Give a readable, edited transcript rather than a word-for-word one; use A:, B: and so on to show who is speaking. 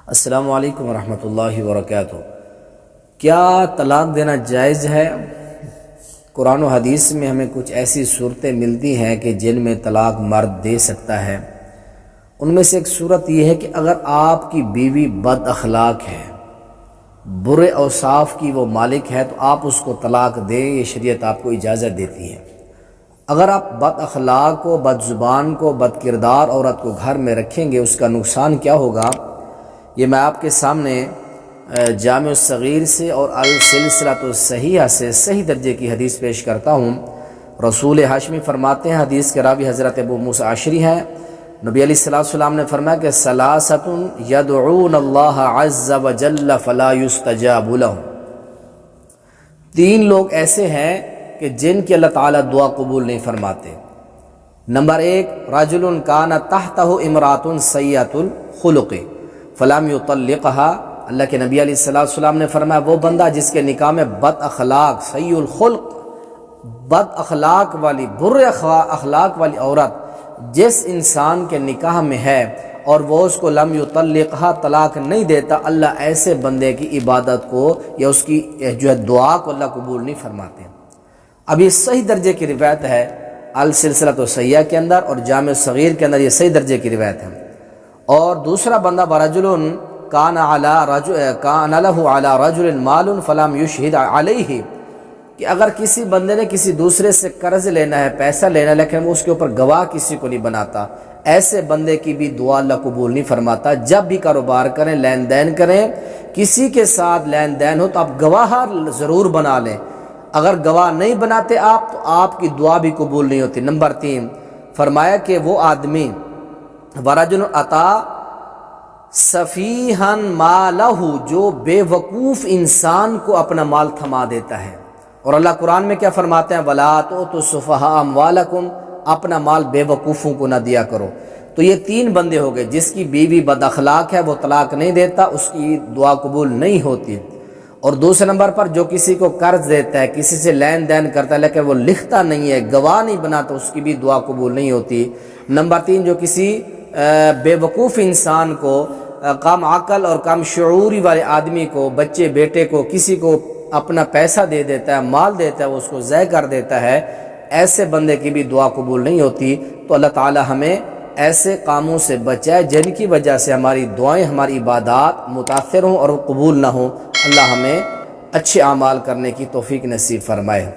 A: السلام علیکم ورحمۃ اللہ وبرکاتہ۔ کیا طلاق دینا جائز ہے؟ قرآن و حدیث میں ہمیں کچھ ایسی صورتیں ملتی ہیں کہ جن میں طلاق مرد دے سکتا ہے۔ ان میں سے ایک صورت یہ ہے کہ اگر آپ کی بیوی بد اخلاق ہے، برے اوصاف کی وہ مالک ہے، تو آپ اس کو طلاق دیں، یہ شریعت آپ کو اجازت دیتی ہے۔ اگر آپ بد اخلاق کو، بد زبان کو، بد کردار عورت کو گھر میں رکھیں گے، اس کا نقصان کیا ہوگا، یہ میں آپ کے سامنے جامع الصغیر سے اور السلسلۃ الصحیحہ سے صحیح درجے کی حدیث پیش کرتا ہوں۔ رسول ہاشمی فرماتے ہیں، حدیث کے راوی حضرت ابو موسیٰ اشعری ہیں، نبی علیہ السلام نے فرمایا کہ ثلاثۃ یدعون اللہ عز وجل فلا یستجاب لهم، تین لوگ ایسے ہیں کہ جن کی اللہ تعالیٰ دعا قبول نہیں فرماتے۔ نمبر ایک، رجل کان تحتہ امرأۃ سیئۃ الخلق فلم یطلقها، اللہ کے نبی علیہ السلام نے فرمایا وہ بندہ جس کے نکاح میں بد اخلاق، سیء الخلق، بد اخلاق والی، برے اخلاق والی عورت جس انسان کے نکاح میں ہے اور وہ اس کو لم یطلقها، طلاق نہیں دیتا، اللہ ایسے بندے کی عبادت کو یا اس کی جو ہے دعا کو اللہ قبول نہیں فرماتے۔ اب یہ صحیح درجے کی روایت ہے، السلسلۃ الصحیحہ کے اندر اور جامع صغیر کے اندر یہ صحیح درجے کی روایت ہے۔ اور دوسرا بندہ برجل کان له علی رجل مال فلم یشہد علیہ، کہ اگر کسی بندے نے کسی دوسرے سے قرض لینا ہے، پیسہ لینا ہے، لیکن وہ اس کے اوپر گواہ کسی کو نہیں بناتا، ایسے بندے کی بھی دعا اللہ قبول نہیں فرماتا۔ جب بھی کاروبار کریں، لین دین کریں، کسی کے ساتھ لین دین ہو تو آپ گواہ ضرور بنا لیں، اگر گواہ نہیں بناتے آپ تو آپ کی دعا بھی قبول نہیں ہوتی۔ نمبر تین، فرمایا کہ وہ آدمی ورجل عطا سفیہن مالہ، جو بے وقوف انسان کو اپنا مال تھما دیتا ہے۔ اور اللہ قرآن میں کیا فرماتے ہیں، وَلَا تُؤْتُوا السُّفَهَاءَ أَمْوَالَكُمْ، اپنا مال بے وقوفوں کو نہ دیا کرو۔ تو یہ تین بندے ہو گئے، جس کی بیوی بد اخلاق ہے وہ طلاق نہیں دیتا، اس کی دعا قبول نہیں ہوتی۔ اور دوسرے نمبر پر جو کسی کو قرض دیتا ہے، کسی سے لین دین کرتا ہے لیکن وہ لکھتا نہیں ہے، گواہ نہیں بناتا، اس کی بھی دعا قبول نہیں ہوتی۔ نمبر تین، جو کسی بے وقوف انسان کو، کم عقل اور کم شعوری والے آدمی کو، بچے بیٹے کو، کسی کو اپنا پیسہ دے دیتا ہے، مال دیتا ہے، وہ اس کو ضائع کر دیتا ہے، ایسے بندے کی بھی دعا قبول نہیں ہوتی۔ تو اللہ تعالی ہمیں ایسے کاموں سے بچائے جن کی وجہ سے ہماری دعائیں، ہماری عبادات متاثر ہوں اور قبول نہ ہوں۔ اللہ ہمیں اچھے اعمال کرنے کی توفیق نصیب فرمائے۔